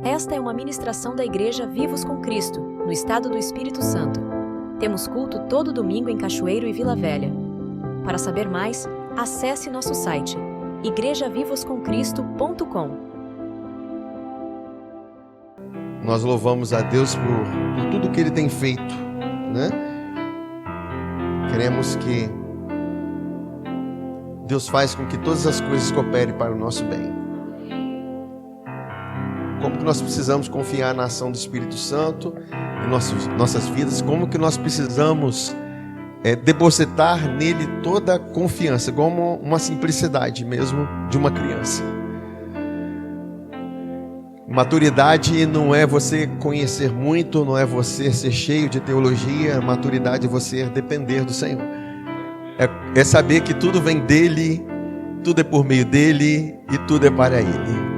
Esta é uma ministração da Igreja Vivos com Cristo, no estado do Espírito Santo. Temos culto todo domingo em Cachoeiro e Vila Velha. Para saber mais, acesse nosso site igrejavivoscomcristo.com. Nós louvamos a Deus por tudo que Ele tem feito, né? Queremos que Deus faz com que todas as coisas cooperem para o nosso bem. Como que nós precisamos confiar na ação do Espírito Santo em nossas vidas, como que nós precisamos depositar nele toda a confiança, como uma simplicidade mesmo de uma criança. Maturidade não é você conhecer muito, não é você ser cheio de teologia. Maturidade é você depender do Senhor. É saber que tudo vem dele, tudo é por meio dele e tudo é para ele.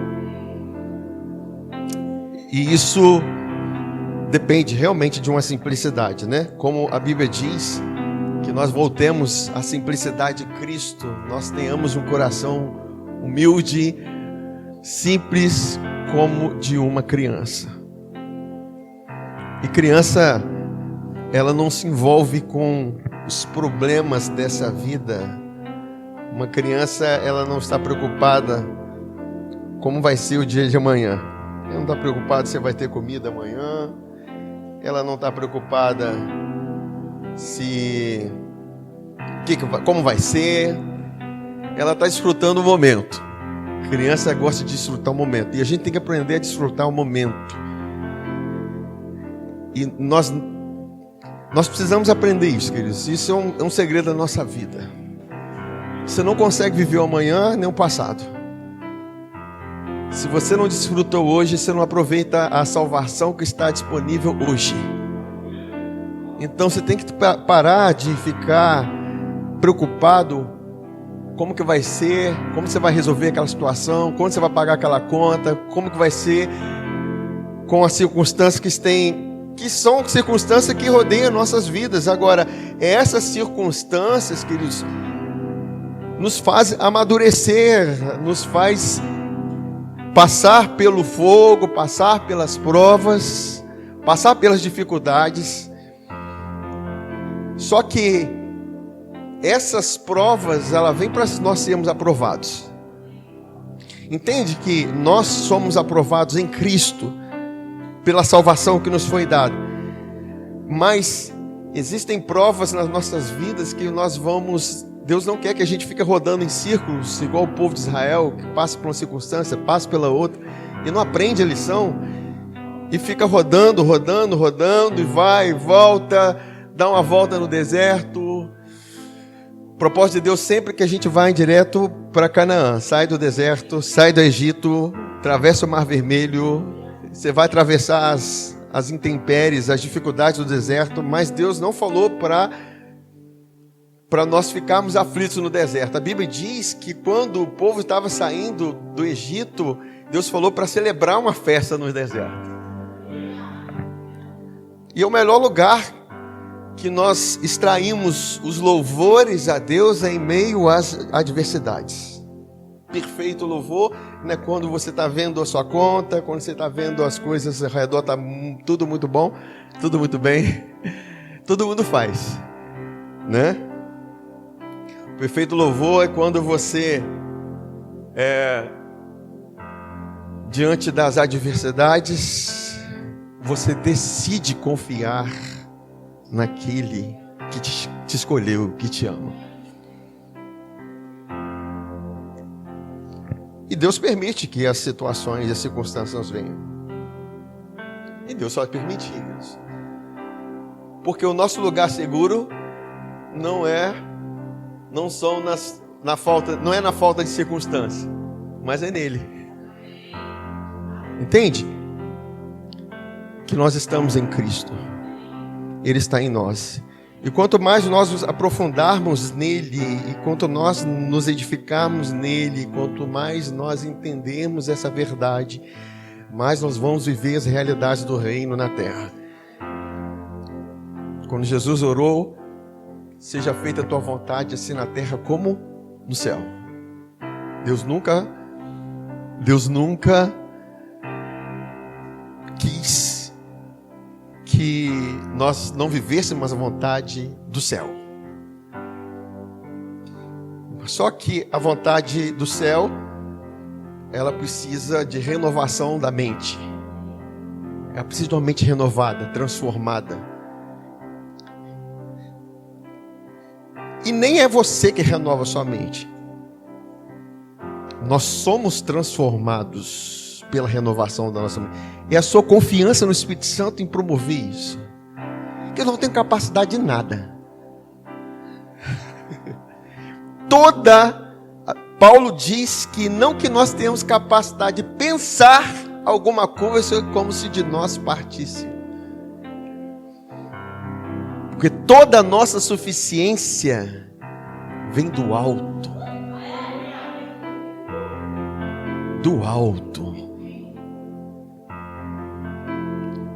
E isso depende realmente de uma simplicidade, né? Como a Bíblia diz, que nós voltemos à simplicidade de Cristo, nós tenhamos um coração humilde, simples, como de uma criança. E criança, ela não se envolve com os problemas dessa vida. Uma criança, ela não está preocupada como vai ser o dia de amanhã. Ela não está preocupada se vai ter comida amanhã. Ela não está preocupada como vai ser. Ela está desfrutando o momento. A criança gosta de desfrutar o momento. E a gente tem que aprender a desfrutar o momento. E nós precisamos aprender isso, queridos. Isso é um segredo da nossa vida. Você não consegue viver o amanhã nem o passado. Se você não desfrutou hoje, você não aproveita a salvação que está disponível hoje. Então você tem que parar de ficar preocupado como que vai ser, como você vai resolver aquela situação, quando você vai pagar aquela conta, como que vai ser com as circunstâncias que são circunstâncias que rodeiam nossas vidas. Agora, essas circunstâncias, queridos, nos faz amadurecer, nos faz passar pelo fogo, passar pelas provas, passar pelas dificuldades. Só que essas provas, ela vem para nós sermos aprovados. Entende que nós somos aprovados em Cristo pela salvação que nos foi dada. Mas existem provas nas nossas vidas que Deus não quer que a gente fique rodando em círculos, igual o povo de Israel, que passa por uma circunstância, passa pela outra, e não aprende a lição, e fica rodando, e vai e volta, dá uma volta no deserto. O propósito de Deus sempre que a gente vai direto para Canaã, sai do deserto, sai do Egito, atravessa o Mar Vermelho, você vai atravessar as intempéries, as dificuldades do deserto, mas Deus não falou para nós ficarmos aflitos no deserto. A Bíblia diz que quando o povo estava saindo do Egito, Deus falou para celebrar uma festa no deserto. E é o melhor lugar que nós extraímos os louvores a Deus em meio às adversidades. Perfeito louvor, né? Quando você está vendo a sua conta, quando você está vendo as coisas ao redor, está tudo muito bom, tudo muito bem, todo mundo faz, né? Perfeito louvor é quando você, diante das adversidades, você decide confiar naquele que te escolheu, que te ama. E Deus permite que as situações e as circunstâncias venham. E Deus só permite isso. Porque o nosso lugar seguro não é na falta de circunstância, mas é nele. Entende? Que nós estamos em Cristo. Ele está em nós. E quanto mais nós nos aprofundarmos nele, e quanto nós nos edificarmos nele, quanto mais nós entendermos essa verdade, mais nós vamos viver as realidades do reino na terra. Quando Jesus orou, seja feita a tua vontade, assim na terra como no céu. Deus nunca quis que nós não vivêssemos a vontade do céu. Só que a vontade do céu, ela precisa de renovação da mente. Ela precisa de uma mente renovada, transformada. E nem é você que renova a sua mente. Nós somos transformados pela renovação da nossa mente. É a sua confiança no Espírito Santo em promover isso. Que eu não tenho capacidade de nada. Paulo diz que não que nós tenhamos capacidade de pensar alguma coisa como se de nós partisse. Porque toda a nossa suficiência vem do alto. Do alto.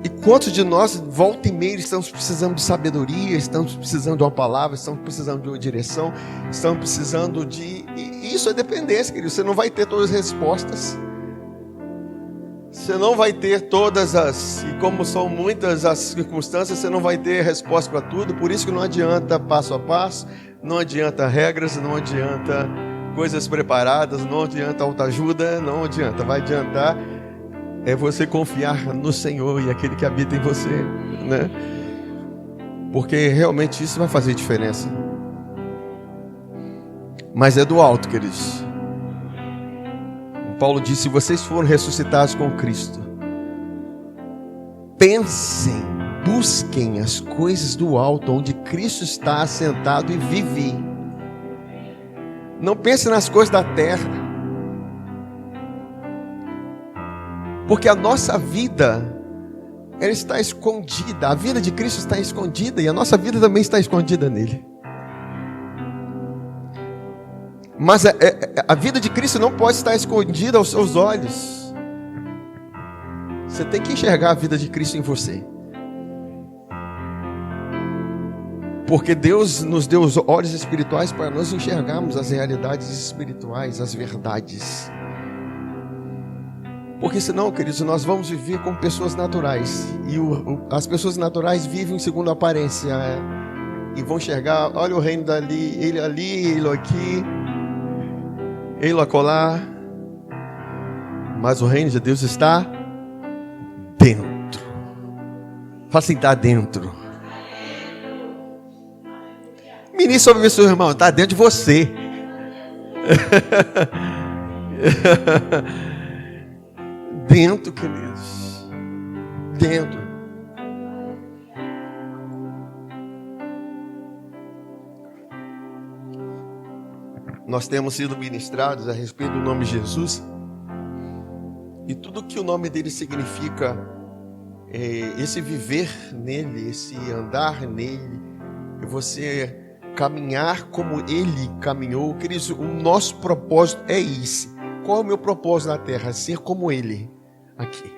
E quantos de nós, volta e meia, estamos precisando de sabedoria, estamos precisando de uma palavra, estamos precisando de uma direção, estamos precisando de... E isso é dependência, querido. Você não vai ter todas as respostas. Você não vai ter todas as... E como são muitas as circunstâncias, você não vai ter resposta para tudo. Por isso que não adianta passo a passo, não adianta regras, não adianta coisas preparadas, não adianta autoajuda, não adianta. Vai adiantar é você confiar no Senhor e aquele que habita em você, né? Porque realmente isso vai fazer diferença. Mas é do alto, queridos. Paulo disse: se vocês foram ressuscitados com Cristo, pensem, busquem as coisas do alto, onde Cristo está assentado e vive. Não pense nas coisas da terra. Porque a nossa vida, ela está escondida. A vida de Cristo está escondida e a nossa vida também está escondida nele. Mas a vida de Cristo não pode estar escondida aos seus olhos. Você tem que enxergar a vida de Cristo em você. Porque Deus nos deu os olhos espirituais para nós enxergarmos as realidades espirituais, as verdades. Porque senão, queridos, nós vamos viver como pessoas naturais. E as pessoas naturais vivem segundo a aparência. E vão enxergar, olha o reino dali, ele ali, ele aqui, ele acolá. Mas o reino de Deus está dentro. Fala assim, está dentro. Ministro sobre o seu irmão, está dentro de você. Dentro, queridos. Dentro. Nós temos sido ministrados a respeito do nome de Jesus. E tudo que o nome dele significa, esse viver nele, esse andar nele, e você caminhar como ele caminhou. Queridos, o nosso propósito é esse. Qual é o meu propósito na terra? Ser como ele aqui.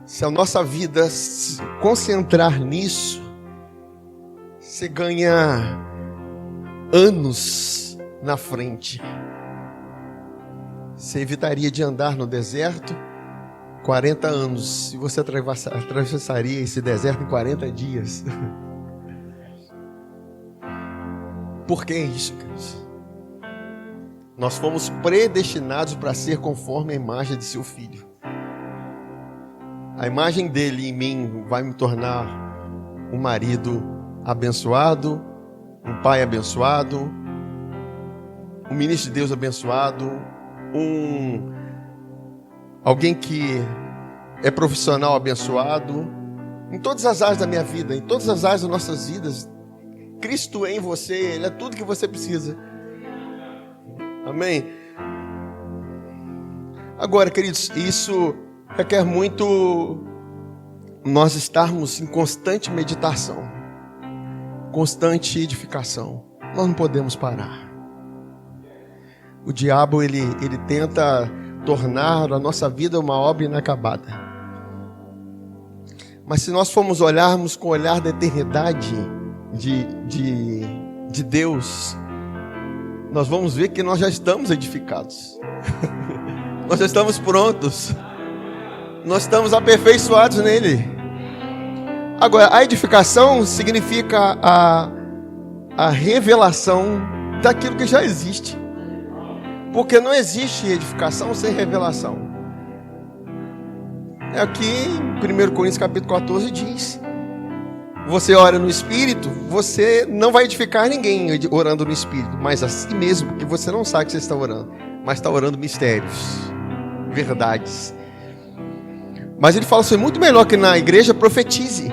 Se a nossa vida se concentrar nisso, você ganha anos na frente. Você evitaria de andar no deserto 40 anos. E você atravessaria esse deserto em 40 dias. Por que isso, queridos? Nós fomos predestinados para ser conforme a imagem de seu Filho. A imagem dele em mim vai me tornar um marido abençoado, um pai abençoado, um ministro de Deus abençoado, alguém que é profissional abençoado, em todas as áreas da minha vida, em todas as áreas das nossas vidas. Cristo em você, Ele é tudo que você precisa. Amém? Agora, queridos, isso requer muito nós estarmos em constante meditação, constante edificação. Nós não podemos parar. O diabo, ele tenta tornar a nossa vida uma obra inacabada. Mas se nós formos olharmos com o olhar da eternidade de Deus, nós vamos ver que nós já estamos edificados. Nós já estamos prontos. Nós estamos aperfeiçoados nele. Agora, a edificação significa a revelação daquilo que já existe. Porque não existe edificação sem revelação. Aqui em 1 Coríntios capítulo 14 diz: você ora no Espírito, você não vai edificar ninguém orando no Espírito, mas a si mesmo, porque você não sabe que você está orando, mas está orando mistérios, verdades. Mas ele fala assim, muito melhor que na igreja profetize,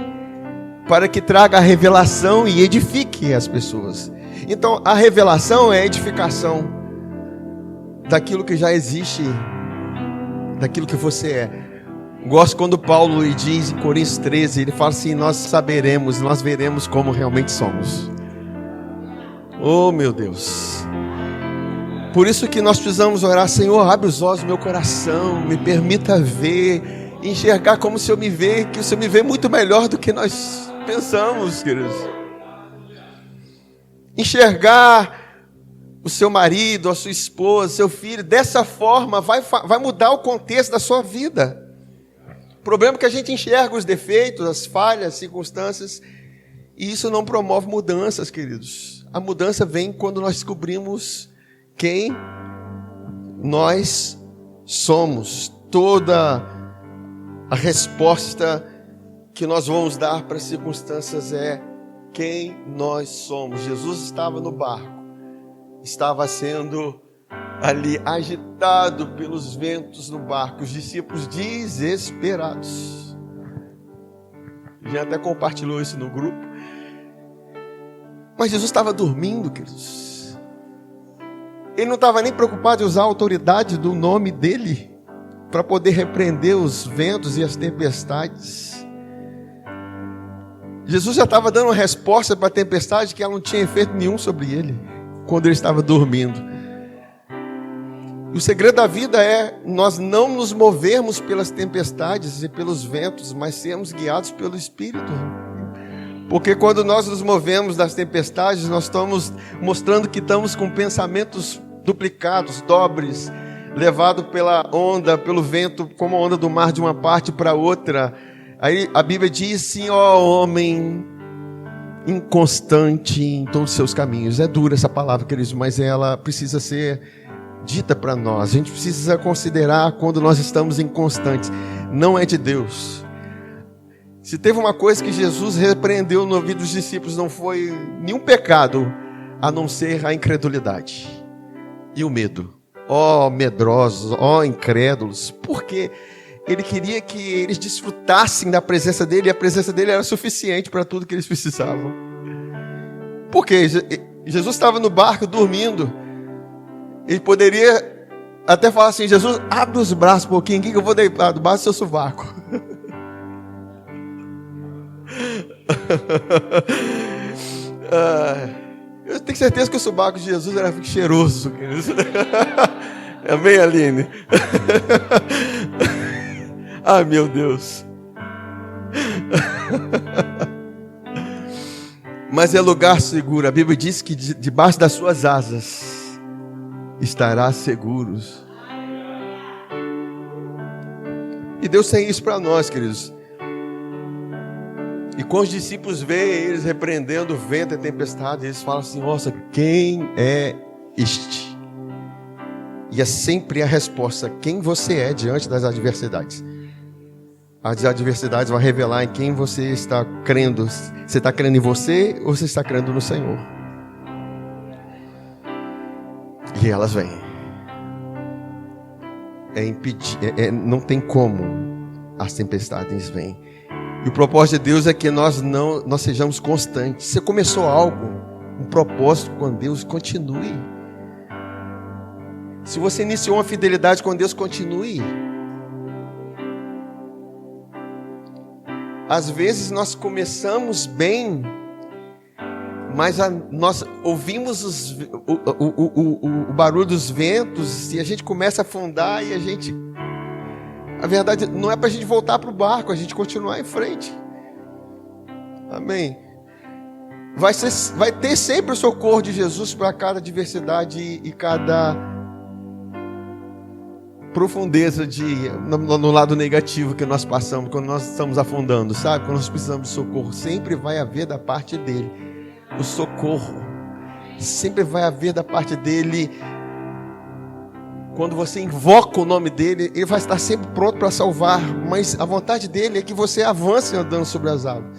para que traga a revelação e edifique as pessoas. Então a revelação é a edificação daquilo que já existe, daquilo que você é. Gosto quando Paulo diz em Coríntios 13, ele fala assim, nós saberemos, nós veremos como realmente somos. Oh meu Deus. Por isso que nós precisamos orar, Senhor, abre os olhos do meu coração, me permita ver, enxergar como o Senhor me vê, que o Senhor me vê muito melhor do que nós pensamos, queridos. Enxergar o seu marido, a sua esposa, seu filho, dessa forma vai mudar o contexto da sua vida. O problema é que a gente enxerga os defeitos, as falhas, as circunstâncias, e isso não promove mudanças, queridos. A mudança vem quando nós descobrimos quem nós somos. Toda a resposta que nós vamos dar para as circunstâncias é quem nós somos. Jesus estava no barco, estava sendo ali agitado pelos ventos no barco, os discípulos desesperados. Já até compartilhou isso no grupo. Mas Jesus estava dormindo, queridos. Ele não estava nem preocupado em usar a autoridade do nome dele para poder repreender os ventos e as tempestades. Jesus já estava dando uma resposta para a tempestade que ela não tinha efeito nenhum sobre ele, quando ele estava dormindo. O segredo da vida é nós não nos movermos pelas tempestades e pelos ventos, mas sermos guiados pelo Espírito. Porque quando nós nos movemos das tempestades, nós estamos mostrando que estamos com pensamentos duplicados, dobres, levados pela onda, pelo vento, como a onda do mar de uma parte para outra. Aí a Bíblia diz assim, ó homem inconstante em todos os seus caminhos. É dura essa palavra, queridos, mas ela precisa ser dita para nós. A gente precisa considerar quando nós estamos inconstantes. Não é de Deus. Se teve uma coisa que Jesus repreendeu no ouvido dos discípulos, não foi nenhum pecado, a não ser a incredulidade e o medo. Ó medrosos, ó incrédulos. Porque ele queria que eles desfrutassem da presença dele, e a presença dele era suficiente para tudo que eles precisavam. Porque Jesus estava no barco dormindo. Ele poderia até falar assim, Jesus, abre os braços um pouquinho, que eu vou deitar debaixo do seu sovaco. Eu tenho certeza que o sovaco de Jesus era cheiroso. Amém, Aline? Ai, meu Deus. Mas é lugar seguro. A Bíblia diz que debaixo das suas asas estarás seguros. E Deus tem isso para nós, queridos. E quando os discípulos veem eles repreendendo o vento e a tempestade, eles falam assim, nossa, quem é este? E é sempre a resposta, quem você é diante das adversidades. As adversidades vão revelar em quem você está crendo. Você está crendo em você ou você está crendo no Senhor? E elas vêm. Não tem como as tempestades vêm. E o propósito de Deus é que nós sejamos constantes. Você começou algo, um propósito com Deus, continue. Se você iniciou uma fidelidade com Deus, continue. Às vezes nós começamos bem, mas nós ouvimos o barulho dos ventos e a gente começa a afundar e a verdade não é para a gente voltar para o barco, a gente continuar em frente. Amém. Vai ter sempre o socorro de Jesus para cada adversidade e cada profundeza no lado negativo que nós passamos, quando nós estamos afundando, sabe? Quando nós precisamos de socorro, sempre vai haver da parte dele o socorro. Sempre vai haver da parte dele. Quando você invoca o nome dele, ele vai estar sempre pronto para salvar. Mas a vontade dele é que você avance andando sobre as águas.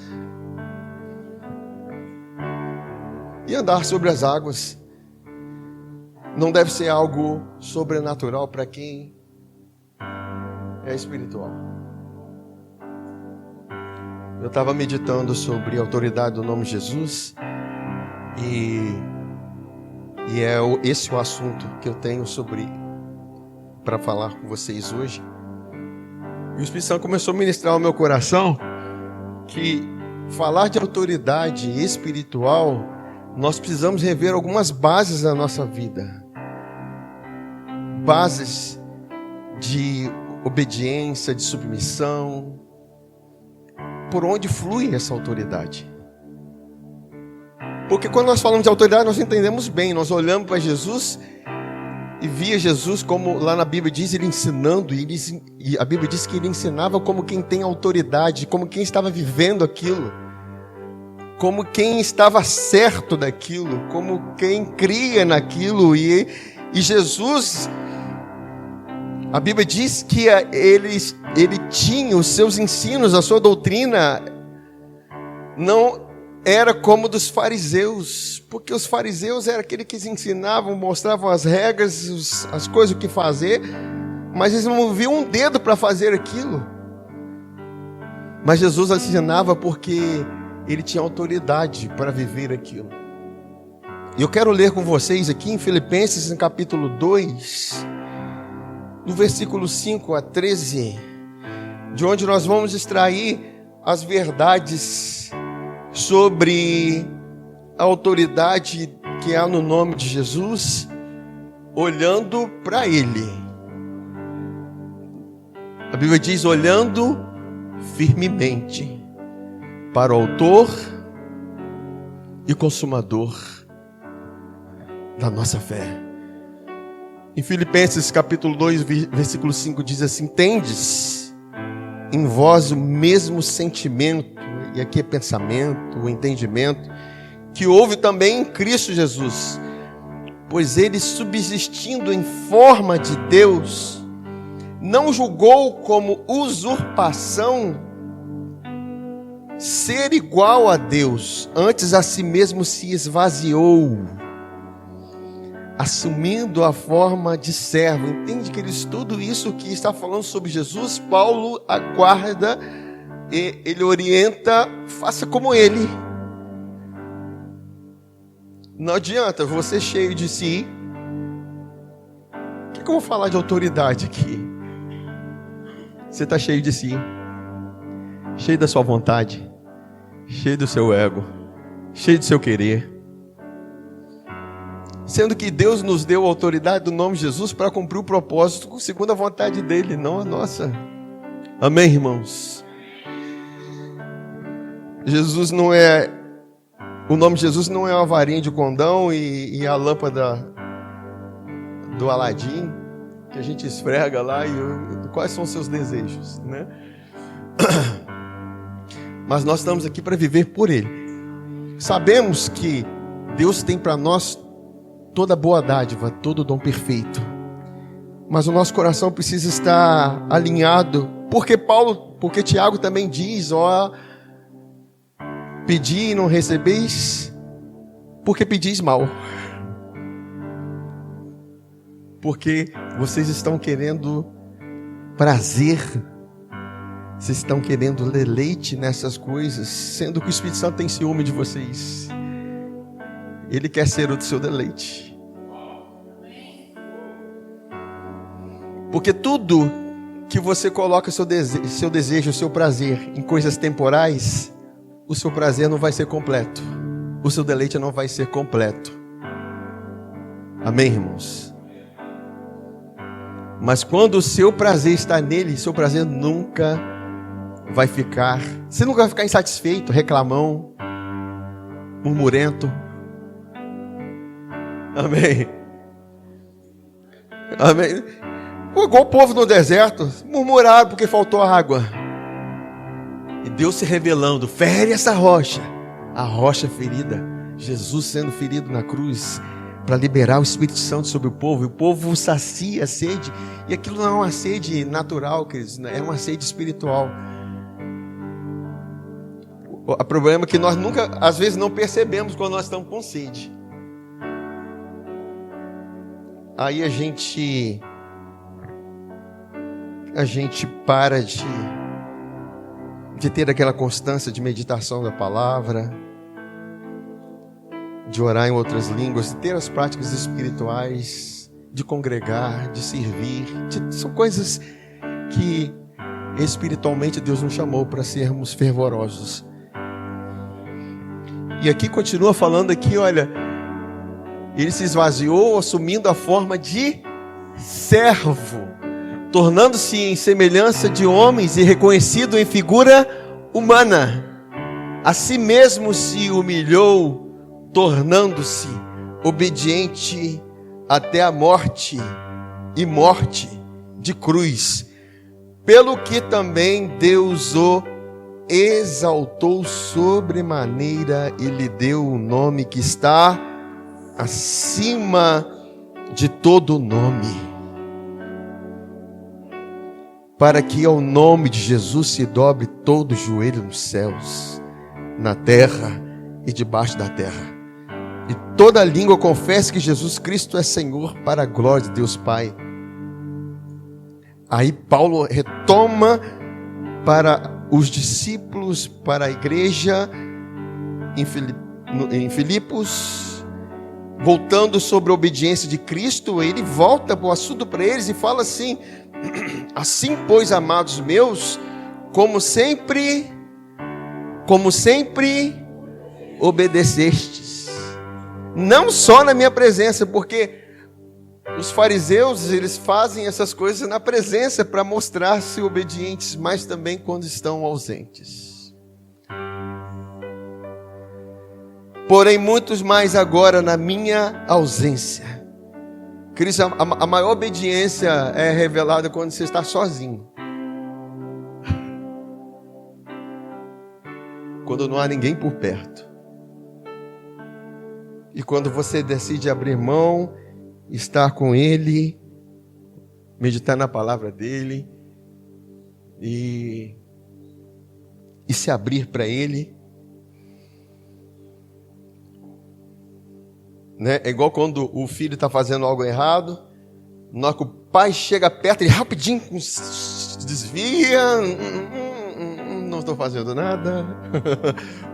E andar sobre as águas não deve ser algo sobrenatural para quem é espiritual. Eu estava meditando sobre a autoridade do nome de Jesus e é esse o assunto que eu tenho para falar com vocês hoje. E o Espírito Santo começou a ministrar ao meu coração que falar de autoridade espiritual, nós precisamos rever algumas bases da nossa vida. Bases de obediência, de submissão, por onde flui essa autoridade. Porque quando nós falamos de autoridade, nós entendemos bem, nós olhamos para Jesus e via Jesus como lá na Bíblia diz, ele ensinando, e a Bíblia diz que ele ensinava como quem tem autoridade, como quem estava vivendo aquilo, como quem estava certo daquilo, como quem cria naquilo, e Jesus... A Bíblia diz que ele tinha os seus ensinos, a sua doutrina não era como dos fariseus, porque os fariseus eram aqueles que ensinavam, mostravam as regras, as coisas que fazer, mas eles não moviam um dedo para fazer aquilo. Mas Jesus ensinava porque ele tinha autoridade para viver aquilo. E eu quero ler com vocês aqui em Filipenses, no capítulo 2, no versículo 5 a 13, de onde nós vamos extrair as verdades sobre a autoridade que há no nome de Jesus, olhando para Ele. A Bíblia diz, olhando firmemente para o autor e consumador da nossa fé. Em Filipenses capítulo 2, versículo 5 diz assim, tendes em vós o mesmo sentimento, e aqui é pensamento, o entendimento, que houve também em Cristo Jesus, pois ele subsistindo em forma de Deus, não julgou como usurpação ser igual a Deus, antes a si mesmo se esvaziou, assumindo a forma de servo. Entende, queridos? Tudo isso que está falando sobre Jesus, Paulo aguarda e ele orienta, faça como ele. Não adianta você cheio de si. O que eu vou falar de autoridade aqui? Você está cheio de si, cheio da sua vontade, cheio do seu ego, cheio do seu querer. Sendo que Deus nos deu a autoridade do nome de Jesus para cumprir o propósito segundo a vontade dele, não a nossa. Amém, irmãos? Jesus não é... O nome de Jesus não é uma varinha de condão e a lâmpada do Aladim, que a gente esfrega lá e quais são os seus desejos, né? Mas nós estamos aqui para viver por Ele. Sabemos que Deus tem para nós toda boa dádiva, todo dom perfeito. Mas o nosso coração precisa estar alinhado, porque Tiago também diz, pedi e não recebeis, porque pedis mal. Porque vocês estão querendo prazer, vocês estão querendo deleite nessas coisas, sendo que o Espírito Santo tem ciúme de vocês. Ele quer ser o seu deleite. Porque tudo que você coloca seu desejo, seu prazer em coisas temporais, o seu prazer não vai ser completo. O seu deleite não vai ser completo. Amém, irmãos? Mas quando o seu prazer está nele, seu prazer nunca vai ficar... Você nunca vai ficar insatisfeito, reclamão, murmurento. Amém. Amém. Igual o povo no deserto, murmuraram porque faltou água. E Deus se revelando, fere essa rocha. A rocha ferida, Jesus sendo ferido na cruz, para liberar o Espírito Santo sobre o povo. E o povo sacia a sede. E aquilo não é uma sede natural, queridos, é uma sede espiritual. O problema é que nós nunca, às vezes, não percebemos quando nós estamos com sede. Aí a gente para de ter aquela constância de meditação da palavra, de orar em outras línguas, de ter as práticas espirituais, de congregar, de servir. São coisas que espiritualmente Deus nos chamou para sermos fervorosos. E aqui continua falando aqui, olha, ele se esvaziou assumindo a forma de servo, tornando-se em semelhança de homens e reconhecido em figura humana. A si mesmo se humilhou, tornando-se obediente até a morte, e morte de cruz. Pelo que também Deus o exaltou sobremaneira e lhe deu o nome que está acima de todo nome, para que ao nome de Jesus se dobre todo o joelho nos céus, na terra e debaixo da terra, e toda língua confesse que Jesus Cristo é Senhor, para a glória de Deus Pai. Aí Paulo retoma para os discípulos, para a igreja em Filipos, voltando sobre a obediência de Cristo. Ele volta o assunto para eles e fala assim: assim, pois, amados meus, como sempre obedecestes, não só na minha presença, porque os fariseus, eles fazem essas coisas na presença para mostrar-se obedientes, mas também quando estão ausentes. Porém, muitos mais agora na minha ausência. Cristo, a maior obediência é revelada quando você está sozinho. Quando não há ninguém por perto. E quando você decide abrir mão, estar com Ele, meditar na palavra dEle e se abrir para Ele. Né? É igual quando o filho está fazendo algo errado, na hora que o pai chega perto, ele rapidinho desvia, não estou fazendo nada,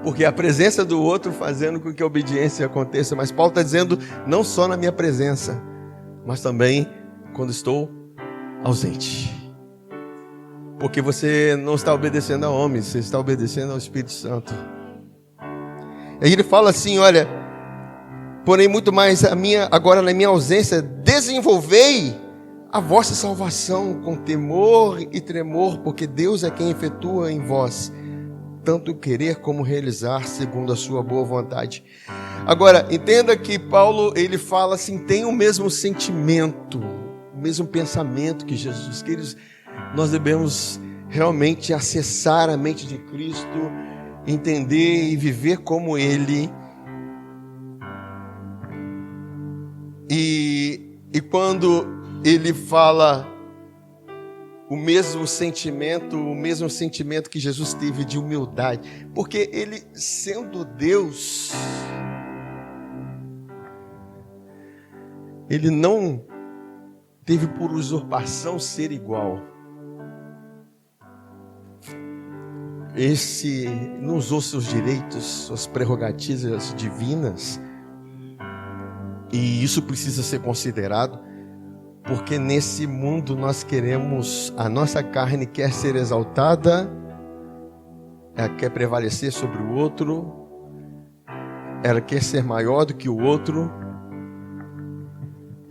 porque a presença do outro fazendo com que a obediência aconteça. Mas Paulo está dizendo, não só na minha presença, mas também quando estou ausente, porque você não está obedecendo a homens, você está obedecendo ao Espírito Santo. Aí ele fala assim, olha, porém muito mais agora na minha ausência, desenvolvei a vossa salvação com temor e tremor, porque Deus é quem efetua em vós tanto querer como realizar segundo a sua boa vontade. Agora, entenda que Paulo, ele fala assim, tem o mesmo sentimento, o mesmo pensamento que Jesus. Queridos, nós devemos realmente acessar a mente de Cristo, entender e viver como Ele. E quando ele fala o mesmo sentimento que Jesus teve de humildade, porque ele, sendo Deus, ele não teve por usurpação ser igual. Esse não usou seus direitos, suas prerrogativas divinas, e isso precisa ser considerado. Porque nesse mundo nós queremos, a nossa carne quer ser exaltada, ela quer prevalecer sobre o outro, ela quer ser maior do que o outro.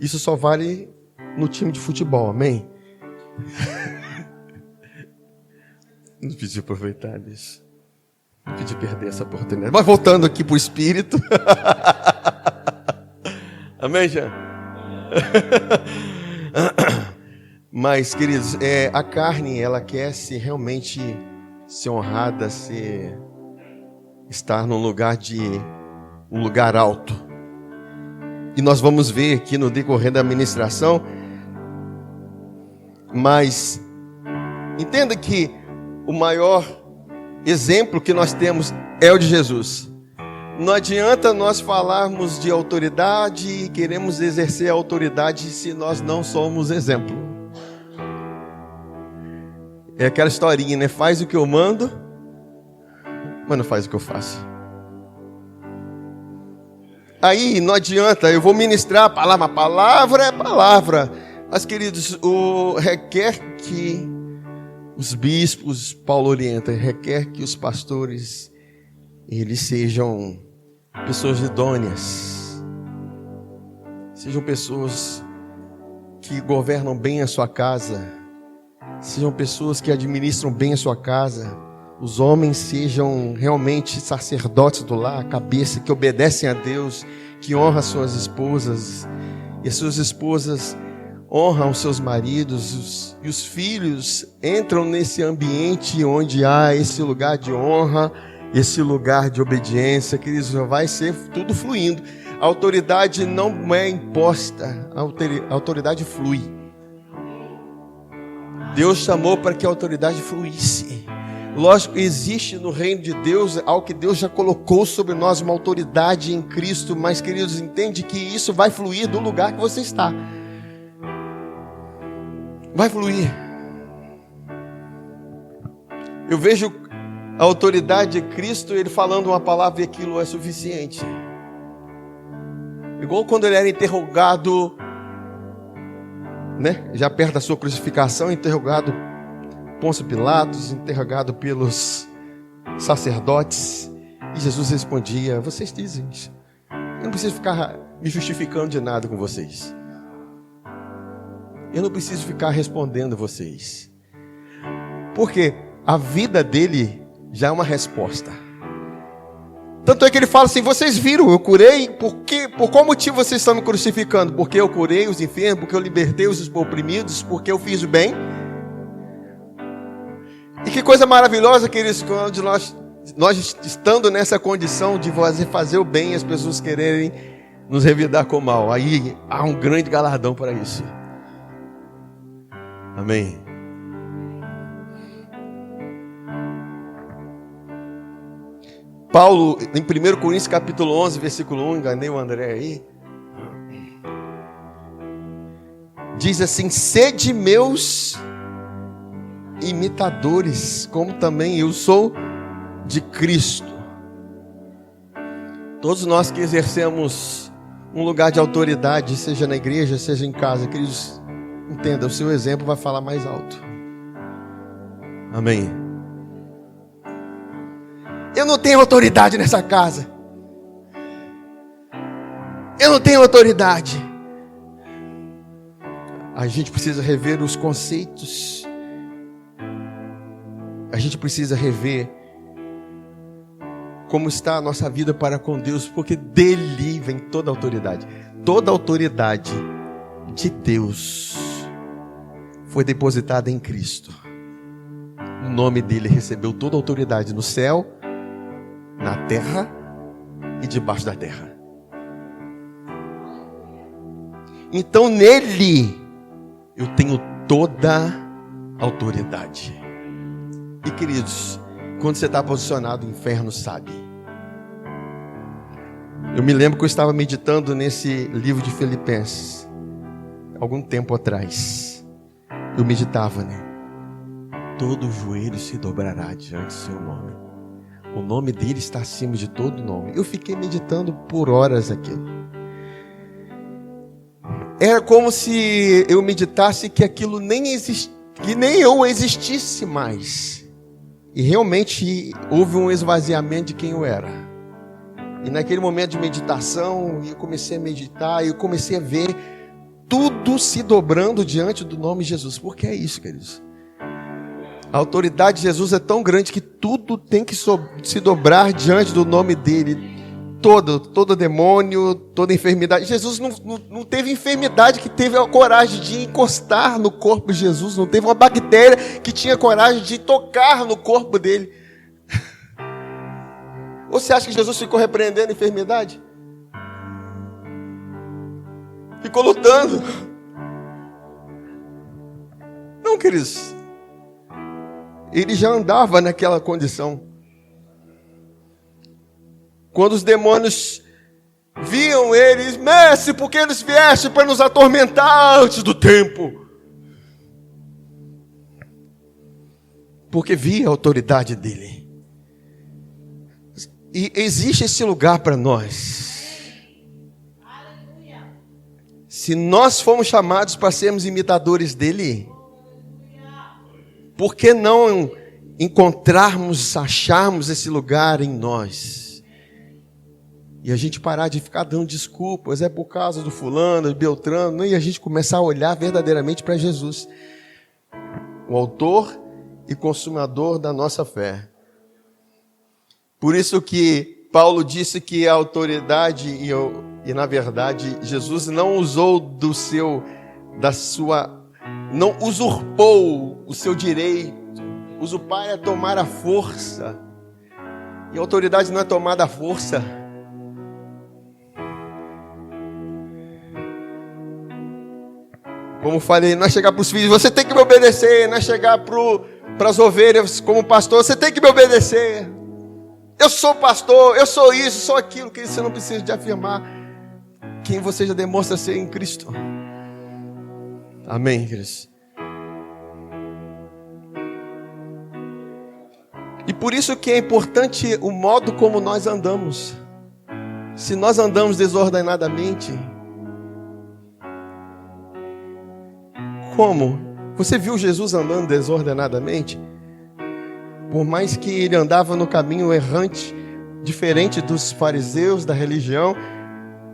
Isso só vale no time de futebol, amém? Não pedi aproveitar disso, não pedi perder essa oportunidade. Mas voltando aqui para o Espírito, amém, Jean? Mas, queridos, a carne, ela quer realmente ser honrada, estar num lugar alto. E nós vamos ver aqui no decorrer da ministração. Mas entenda que o maior exemplo que nós temos é o de Jesus. Não adianta nós falarmos de autoridade e queremos exercer a autoridade se nós não somos exemplo. É aquela historinha, né? Faz o que eu mando, mas não faz o que eu faço. Aí não adianta, eu vou ministrar a palavra é palavra. Mas, queridos, requer que os bispos, Paulo orienta, requer que os pastores, eles sejam pessoas idôneas, sejam pessoas que governam bem a sua casa, sejam pessoas que administram bem a sua casa, os homens sejam realmente sacerdotes do lar, cabeça, que obedecem a Deus, que honram suas esposas, e as suas esposas honram os seus maridos, e os filhos entram nesse ambiente onde há esse lugar de honra, esse lugar de obediência, queridos, vai ser tudo fluindo. A autoridade não é imposta, a autoridade flui. Deus chamou para que a autoridade fluísse. Lógico, existe no reino de Deus algo que Deus já colocou sobre nós, uma autoridade em Cristo, mas, queridos, entende que isso vai fluir do lugar que você está. Vai fluir. Eu vejo a autoridade de Cristo, ele falando uma palavra e aquilo é suficiente. Igual quando ele era interrogado, né? Já perto da sua crucificação, interrogado Pôncio Pilatos, interrogado pelos sacerdotes, e Jesus respondia: vocês dizem isso. Eu não preciso ficar me justificando de nada com vocês. Eu não preciso ficar respondendo vocês. Porque a vida dele já é uma resposta. Tanto é que ele fala assim: vocês viram, eu curei, por qual motivo vocês estão me crucificando? Porque eu curei os enfermos, porque eu libertei os oprimidos, porque eu fiz o bem. E que coisa maravilhosa, queridos, quando nós estando nessa condição de fazer o bem e as pessoas quererem nos revidar com o mal. Aí há um grande galardão para isso. Amém. Paulo, em 1 Coríntios capítulo 11, versículo 1, enganei o André aí, diz assim: sede meus imitadores, como também eu sou de Cristo. Todos nós que exercemos um lugar de autoridade, seja na igreja, seja em casa, queridos, entenda, o seu exemplo vai falar mais alto. Amém. Eu não tenho autoridade nessa casa. Eu não tenho autoridade. A gente precisa rever os conceitos. A gente precisa rever como está a nossa vida para com Deus, porque dele vem toda a autoridade. Toda a autoridade de Deus foi depositada em Cristo. O nome dele recebeu toda a autoridade no céu, na terra e debaixo da terra. Então nele eu tenho toda a autoridade. E, queridos, quando você está posicionado, o inferno sabe. Eu me lembro que eu estava meditando nesse livro de Filipenses algum tempo atrás. Eu meditava, né? Todo joelho se dobrará diante do seu nome. O nome dele está acima de todo nome. Eu fiquei meditando por horas aquilo. Era como se eu meditasse que aquilo que nem eu existisse mais. E realmente houve um esvaziamento de quem eu era. E naquele momento de meditação, eu comecei a meditar, e eu comecei a ver tudo se dobrando diante do nome de Jesus. Porque é isso, queridos. A autoridade de Jesus é tão grande que tudo tem que se dobrar diante do nome dele. todo demônio, toda enfermidade. Jesus não teve enfermidade que teve a coragem de encostar no corpo de Jesus. Não teve uma bactéria que tinha coragem de tocar no corpo dele. Ou você acha que Jesus ficou repreendendo a enfermidade? Ficou lutando? Não, queridos. Ele já andava naquela condição. Quando os demônios viam eles, mestre, por que eles vieste para nos atormentar antes do tempo? Porque via a autoridade dele. E existe esse lugar para nós. Se nós fomos chamados para sermos imitadores dele, por que não encontrarmos, acharmos esse lugar em nós? E a gente parar de ficar dando desculpas, é por causa do fulano, do Beltrano, e a gente começar a olhar verdadeiramente para Jesus, o autor e consumador da nossa fé. Por isso que Paulo disse que a autoridade e na verdade Jesus não usou não usurpou o seu direito. Usurpar é tomar a força. E a autoridade não é tomada à força. Como falei, não é chegar para os filhos, você tem que me obedecer. Não é chegar para as ovelhas como pastor, você tem que me obedecer. Eu sou pastor, eu sou isso, sou aquilo. Que você não precisa de afirmar quem você já demonstra ser em Cristo. Amém, queridos? E por isso que é importante o modo como nós andamos. Se nós andamos desordenadamente, como? Você viu Jesus andando desordenadamente? Por mais que ele andava no caminho errante, diferente dos fariseus da religião,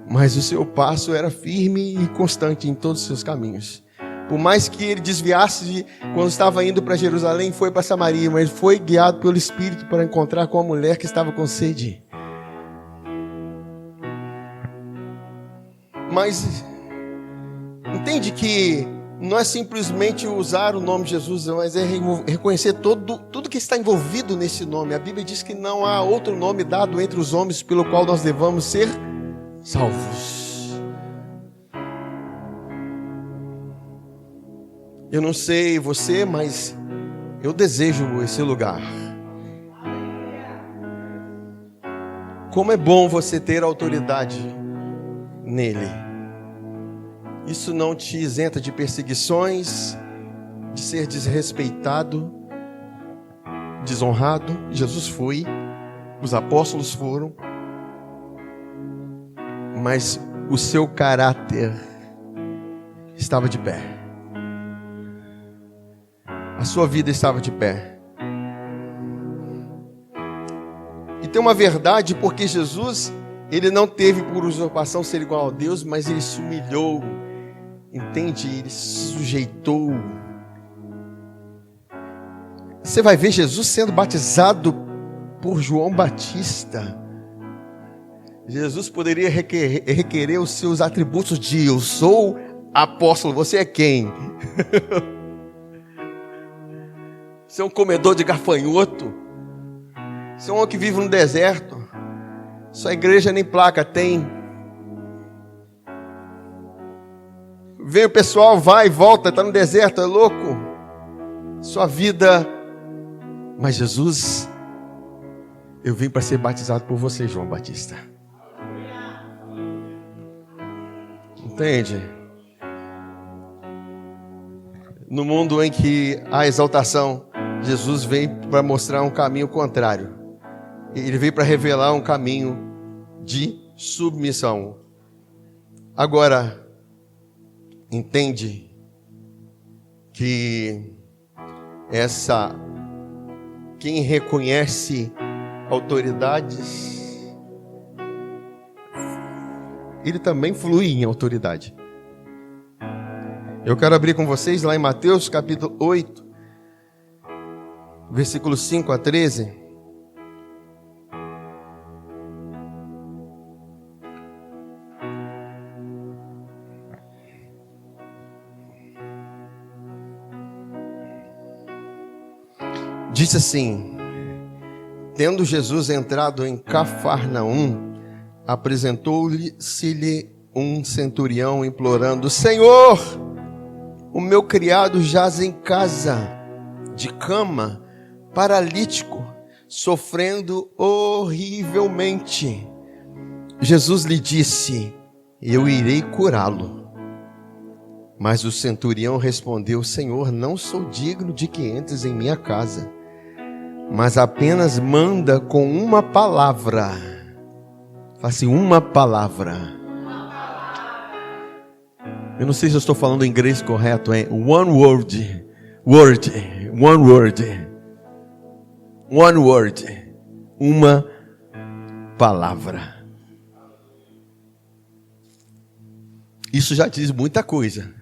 mas o seu passo era firme e constante em todos os seus caminhos. Por mais que ele desviasse quando estava indo para Jerusalém, foi para Samaria, mas foi guiado pelo Espírito para encontrar com a mulher que estava com sede. Mas entende que não é simplesmente usar o nome de Jesus, mas é reconhecer tudo que está envolvido nesse nome. A Bíblia diz que não há outro nome dado entre os homens pelo qual nós devamos ser salvos. Eu não sei você, mas eu desejo esse lugar. Como é bom você ter autoridade nele. Isso não te isenta de perseguições, de ser desrespeitado, desonrado. Jesus foi, os apóstolos foram, mas o seu caráter estava de pé. A sua vida estava de pé. E tem uma verdade, porque Jesus, ele não teve por usurpação ser igual a Deus, mas ele se humilhou. Entende? Ele se sujeitou. Você vai ver Jesus sendo batizado por João Batista. Jesus poderia requerer os seus atributos de eu sou apóstolo, você é quem? Você é um comedor de gafanhoto? Você é um homem que vive no deserto? Sua igreja nem placa tem. Vem o pessoal, vai e volta, está no deserto, é louco. Sua vida. Mas Jesus, eu vim para ser batizado por você, João Batista. Entende? No mundo em que há exaltação, Jesus vem para mostrar um caminho contrário. Ele veio para revelar um caminho de submissão. Agora, entende que quem reconhece autoridades, ele também flui em autoridade. Eu quero abrir com vocês lá em Mateus capítulo 8, versículos 5 a 13. Disse assim: tendo Jesus entrado em Cafarnaum, apresentou-se-lhe um centurião implorando: Senhor, o meu criado jaz em casa, de cama, paralítico, sofrendo horrivelmente. Jesus lhe disse: eu irei curá-lo. Mas o centurião respondeu: Senhor, não sou digno de que entres em minha casa, mas apenas manda com uma palavra. Fala assim, uma palavra. Eu não sei se eu estou falando em inglês correto, é one word. One word. One word. Uma palavra. Isso já diz muita coisa.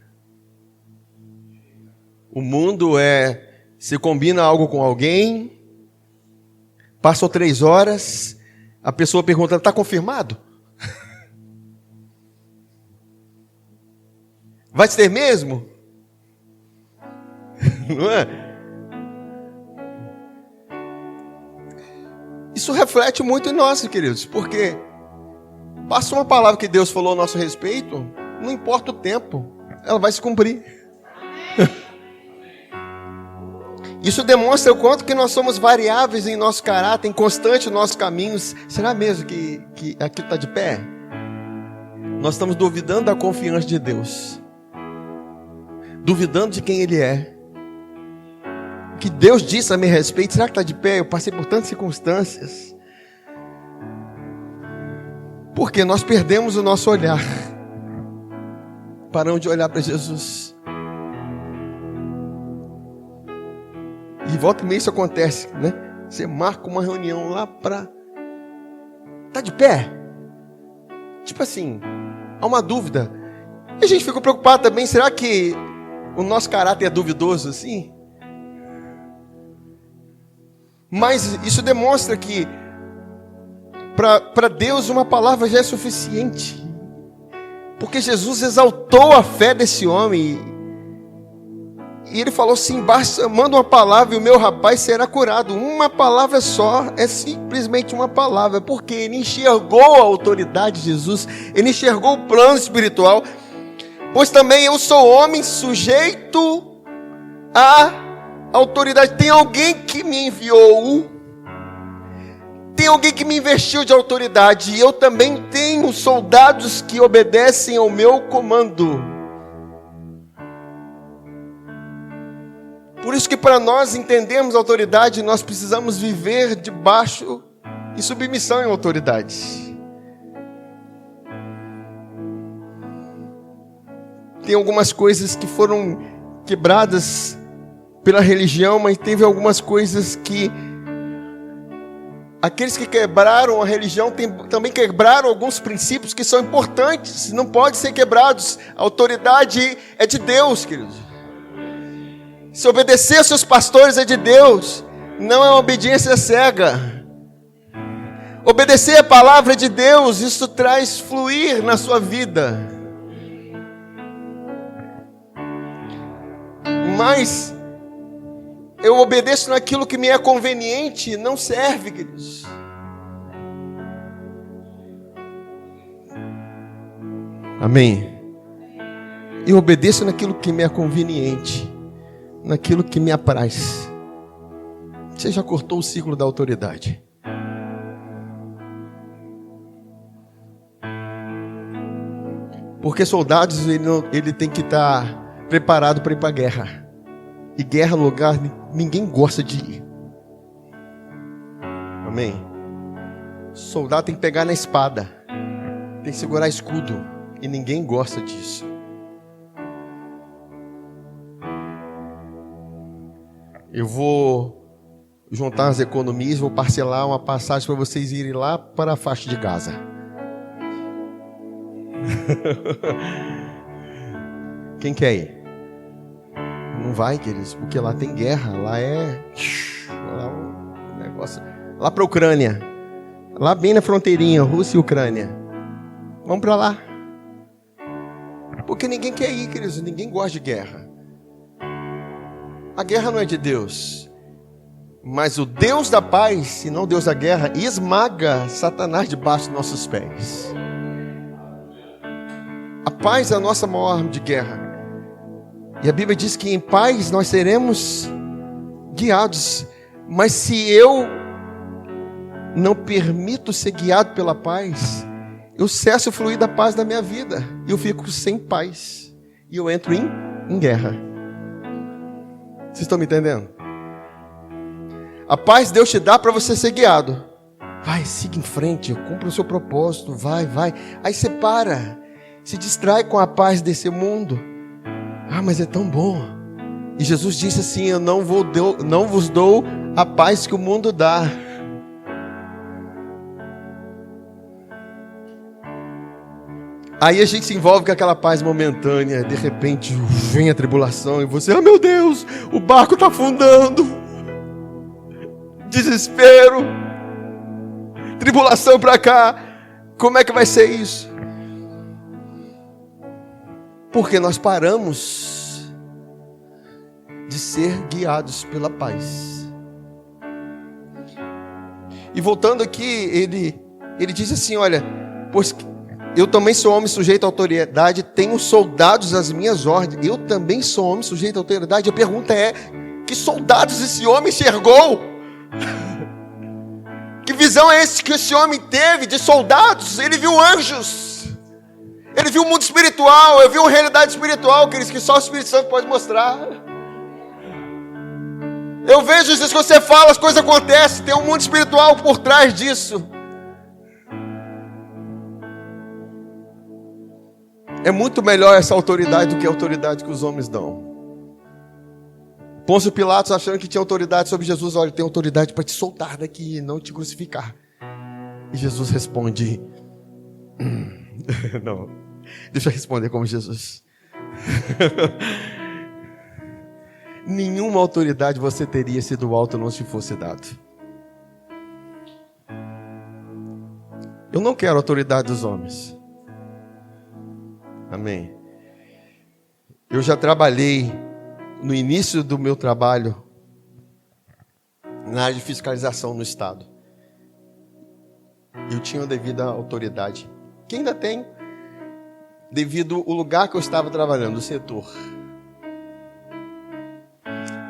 O mundo você combina algo com alguém, passam 3 horas, a pessoa pergunta: está confirmado? Vai ter mesmo? Não é? Isso reflete muito em nós, queridos, porque passa uma palavra que Deus falou a nosso respeito, não importa o tempo, ela vai se cumprir. Isso demonstra o quanto que nós somos variáveis em nosso caráter, inconstante nos nossos caminhos. Será mesmo que aquilo está de pé? Nós estamos duvidando da confiança de Deus, duvidando de quem Ele é. O que Deus disse a meu respeito, será que está de pé? Eu passei por tantas circunstâncias. Porque nós perdemos o nosso olhar, paramos de olhar para Jesus. E volta e meia isso acontece, né? Você marca uma reunião lá para... Tá de pé? Tipo assim, há uma dúvida. E a gente fica preocupado também, será que o nosso caráter é duvidoso assim? Mas isso demonstra que para Deus uma palavra já é suficiente. Porque Jesus exaltou a fé desse homem. E ele falou assim: basta, manda uma palavra e o meu rapaz será curado. Uma palavra só, é simplesmente uma palavra. Porque ele enxergou a autoridade de Jesus, ele enxergou o plano espiritual. Pois também eu sou homem sujeito à autoridade. Tem alguém que me enviou, tem alguém que me investiu de autoridade. E eu também tenho soldados que obedecem ao meu comando. Por isso que para nós entendermos a autoridade, nós precisamos viver debaixo e submissão em autoridade. Tem algumas coisas que foram quebradas pela religião, mas teve algumas coisas que aqueles que quebraram a religião também quebraram alguns princípios que são importantes, não podem ser quebrados. A autoridade é de Deus, queridos. Se obedecer aos seus pastores é de Deus, não é uma obediência cega. Obedecer a palavra de Deus, isso traz fluir na sua vida. Mas eu obedeço naquilo que me é conveniente, não serve, queridos. Amém. Eu obedeço naquilo que me é conveniente, naquilo que me apraz. Você já cortou o ciclo da autoridade. Porque soldados, ele tem que estar preparado para ir para a guerra. E guerra é lugar ninguém gosta de ir. Amém? Soldado tem que pegar na espada, tem que segurar escudo. E ninguém gosta disso. Eu vou juntar as economias, vou parcelar uma passagem para vocês irem lá para a faixa de Gaza. Quem quer ir? Não vai, queridos, porque lá tem guerra, lá é um negócio. Lá para a Ucrânia, lá bem na fronteirinha, Rússia e Ucrânia. Vamos para lá. Porque ninguém quer ir, queridos, ninguém gosta de guerra. A guerra não é de Deus. Mas o Deus da paz, e não o Deus da guerra, esmaga Satanás debaixo dos nossos pés. A paz é a nossa maior arma de guerra. E a Bíblia diz que em paz nós seremos guiados. Mas se eu não permito ser guiado pela paz, eu cesso o fluir da paz da minha vida. E eu fico sem paz. E eu entro em guerra. Vocês estão me entendendo? A paz Deus te dá para você ser guiado. Vai, siga em frente, cumpra o seu propósito, vai. Aí você para, se distrai com a paz desse mundo. Ah, mas é tão bom. E Jesus disse assim: eu não vos dou a paz que o mundo dá. Aí a gente se envolve com aquela paz momentânea. De repente vem a tribulação e você, meu Deus, o barco está afundando. Desespero, tribulação para cá. Como é que vai ser isso? Porque nós paramos de ser guiados pela paz. E voltando aqui, ele diz assim: olha, pois eu também sou homem sujeito à autoridade, tenho soldados às minhas ordens. Eu também sou homem sujeito à autoridade. A pergunta é: que soldados esse homem enxergou? Que visão é esse que esse homem teve de soldados? Ele viu anjos, ele viu o mundo espiritual, ele viu uma realidade espiritual, que só o Espírito Santo pode mostrar. Eu vejo isso, quando você fala, as coisas acontecem, tem um mundo espiritual por trás disso. É muito melhor essa autoridade do que a autoridade que os homens dão. Pôncio Pilatos, achando que tinha autoridade sobre Jesus: olha, tem autoridade para te soltar daqui e não te crucificar. E Jesus responde: não, deixa eu responder como Jesus. Nenhuma autoridade você teria se do alto não te fosse dado. Eu não quero a autoridade dos homens. Amém. Eu já trabalhei no início do meu trabalho na área de fiscalização no estado. Eu tinha uma devida autoridade, que ainda tenho, devido ao lugar que eu estava trabalhando, o setor.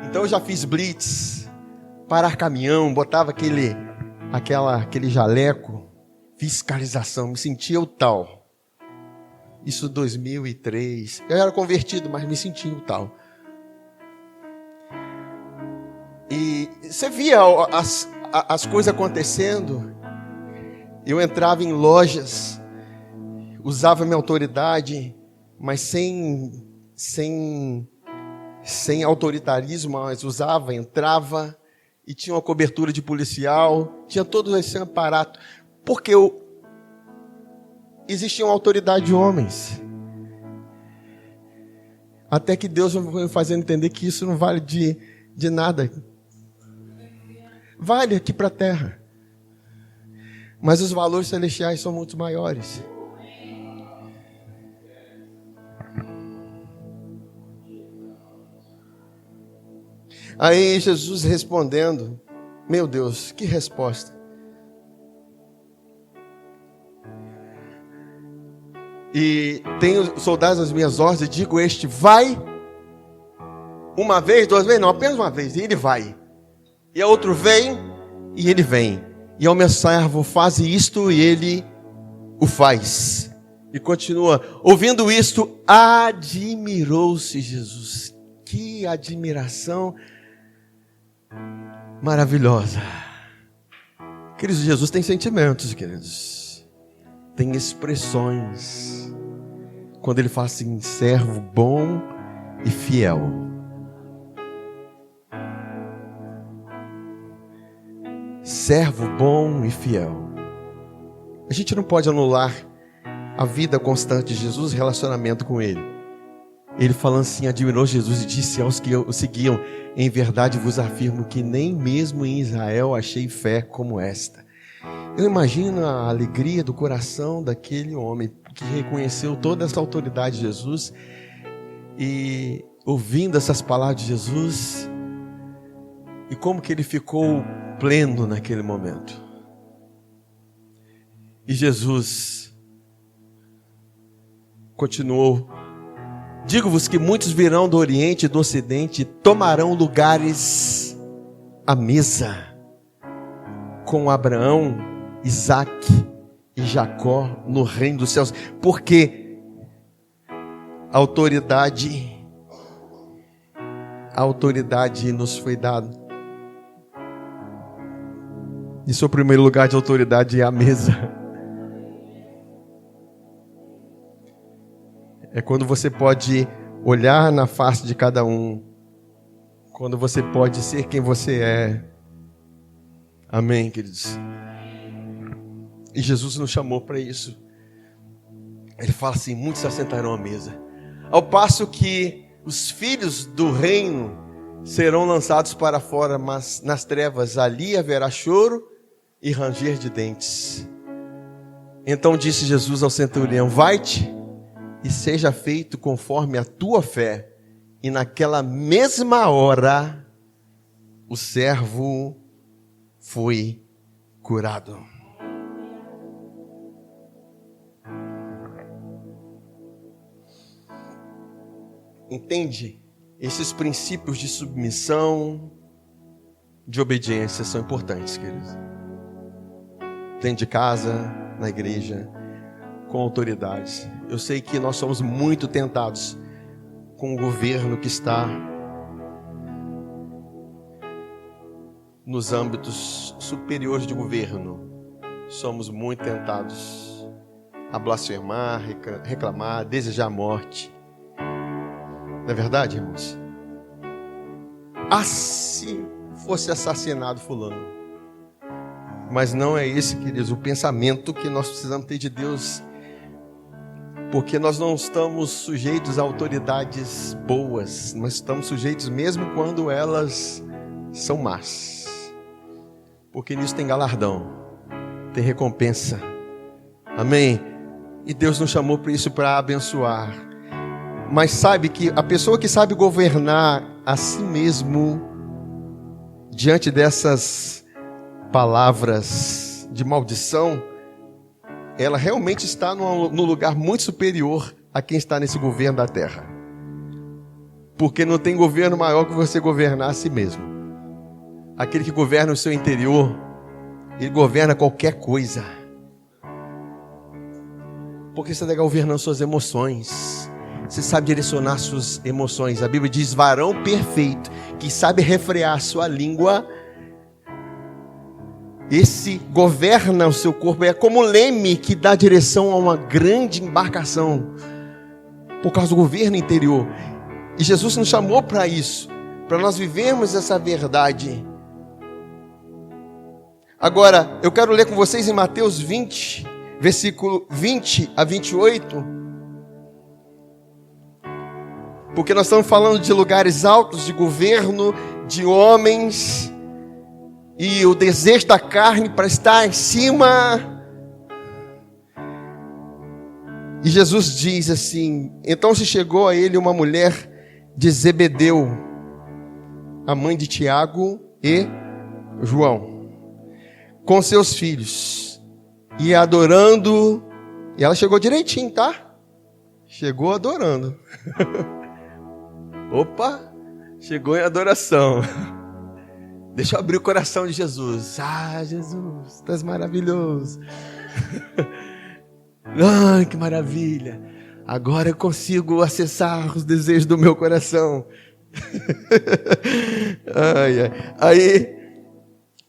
Então eu já fiz blitz, parar caminhão, botava aquele jaleco, fiscalização, me sentia o tal. Isso em 2003. Eu era convertido, mas me sentia o tal. E você via as coisas acontecendo. Eu entrava em lojas, usava minha autoridade, mas sem autoritarismo, mas usava, entrava, e tinha uma cobertura de policial, tinha todo esse aparato, porque existia uma autoridade de homens. Até que Deus foi me fazendo entender que isso não vale de nada. Vale aqui para a terra. Mas os valores celestiais são muito maiores. Aí Jesus respondendo, meu Deus, que resposta. E tenho soldados às minhas ordens, digo este, vai. Uma vez, duas vezes, não, apenas uma vez, e ele vai. E a outro vem, e ele vem. E ao meu servo faz isto, e ele o faz. E continua, ouvindo isto, admirou-se Jesus. Que admiração maravilhosa. Queridos, Jesus tem sentimentos, queridos. Tem expressões. Quando ele fala assim, servo bom e fiel. Servo bom e fiel. A gente não pode anular a vida constante de Jesus, relacionamento com Ele. Ele falando assim, admirou Jesus e disse aos que o seguiam, em verdade vos afirmo que nem mesmo em Israel achei fé como esta. Eu imagino a alegria do coração daquele homem que reconheceu toda essa autoridade de Jesus e ouvindo essas palavras de Jesus, E como que ele ficou pleno naquele momento. E Jesus continuou: digo-vos que muitos virão do Oriente e do Ocidente e tomarão lugares à mesa com Abraão, Isaque e Jacó no reino dos céus, porque a autoridade nos foi dada. E seu primeiro lugar de autoridade é a mesa. É quando você pode olhar na face de cada um, quando você pode ser quem você é. Amém, queridos? E Jesus nos chamou para isso. Ele fala assim: muitos se assentarão à mesa. Ao passo que os filhos do reino serão lançados para fora, mas nas trevas ali haverá choro e ranger de dentes. Então disse Jesus ao centurião: vai-te e seja feito conforme a tua fé. E naquela mesma hora o servo foi curado. Entende? Esses princípios de submissão, de obediência são importantes, queridos. Dentro de casa, na igreja, com autoridades. Eu sei que nós somos muito tentados com o governo que está nos âmbitos superiores de governo. Somos muito tentados a blasfemar, reclamar, desejar a morte. Não é verdade, irmãos? Ah, se fosse assassinado fulano. Mas não é esse, queridos, o pensamento que nós precisamos ter de Deus. Porque nós não estamos sujeitos a autoridades boas. Nós estamos sujeitos mesmo quando elas são más. Porque nisso tem galardão, tem recompensa. Amém? E Deus nos chamou para isso, para abençoar. Mas sabe que a pessoa que sabe governar a si mesmo, diante dessas palavras de maldição, ela realmente está no lugar muito superior a quem está nesse governo da terra. Porque não tem governo maior que você governar a si mesmo. Aquele que governa o seu interior, ele governa qualquer coisa. Porque você está governando suas emoções. Você sabe direcionar suas emoções. A Bíblia diz: varão perfeito, que sabe refrear sua língua, esse governa o seu corpo. É como o leme que dá direção a uma grande embarcação, por causa do governo interior. E Jesus nos chamou para isso, para nós vivermos essa verdade. Agora, eu quero ler com vocês em Mateus 20, versículo 20 a 28. Porque nós estamos falando de lugares altos, de governo, de homens, e o desejo da carne para estar em cima. E Jesus diz assim: então se chegou a ele uma mulher de Zebedeu, a mãe de Tiago e João, com seus filhos, e adorando. E ela chegou direitinho, tá? Chegou adorando. Opa, chegou em adoração. Deixa eu abrir o coração de Jesus. Ah, Jesus, tu és maravilhoso. Ai, que maravilha. Agora eu consigo acessar os desejos do meu coração. Ai, ai. Aí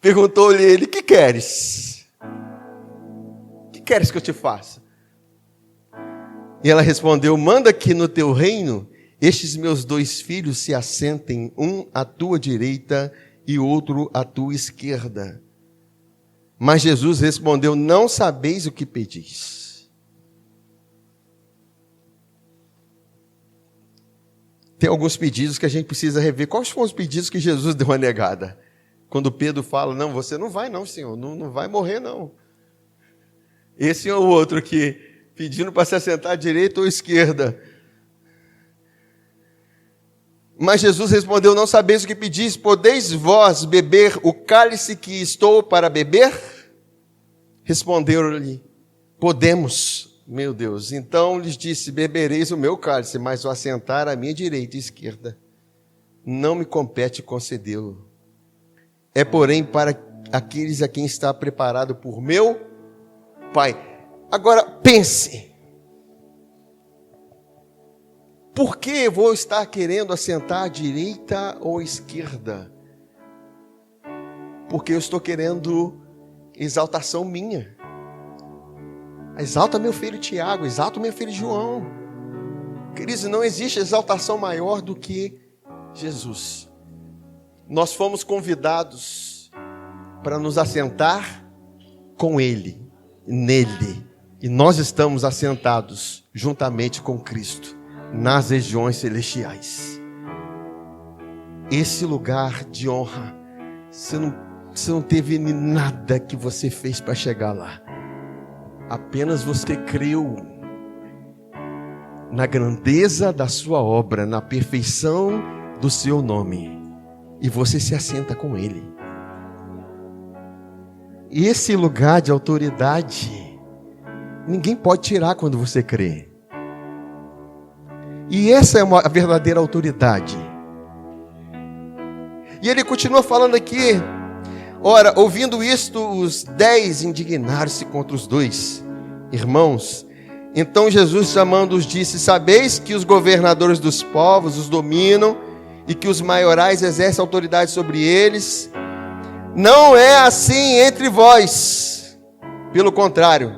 perguntou-lhe ele: que queres? Que queres que eu te faça? E ela respondeu: manda que no teu reino estes meus 2 filhos se assentem, um à tua direita e outro à tua esquerda. Mas Jesus respondeu: não sabeis o que pedis. Tem alguns pedidos que a gente precisa rever. Quais foram os pedidos que Jesus deu uma negada? Quando Pedro fala: não, você não vai não, Senhor, não vai morrer não. Esse é o outro aqui, pedindo para se assentar à direita ou à esquerda. Mas Jesus respondeu: não sabeis o que pedis, podeis vós beber o cálice que estou para beber? Responderam-lhe: podemos, meu Deus. Então lhes disse: bebereis o meu cálice, mas o assentar à minha direita e esquerda não me compete concedê-lo. É, porém, para aqueles a quem está preparado por meu Pai. Agora, pense. Por que eu vou estar querendo assentar à direita ou à esquerda? Porque eu estou querendo exaltação minha. Exalta meu filho Tiago, exalta meu filho João. Queridos, não existe exaltação maior do que Jesus. Nós fomos convidados para nos assentar com Ele, nele. E nós estamos assentados juntamente com Cristo nas regiões celestiais. Esse lugar de honra, você não teve nada que você fez para chegar lá. Apenas você creu na grandeza da sua obra, na perfeição do seu nome. E você se assenta com Ele. E esse lugar de autoridade, ninguém pode tirar quando você crê. E essa é a verdadeira autoridade. E ele continua falando aqui: ora, ouvindo isto, os 10 indignaram-se contra os 2 irmãos. Então Jesus, chamando-os, disse: sabeis que os governadores dos povos os dominam e que os maiorais exercem autoridade sobre eles? Não é assim entre vós. Pelo contrário,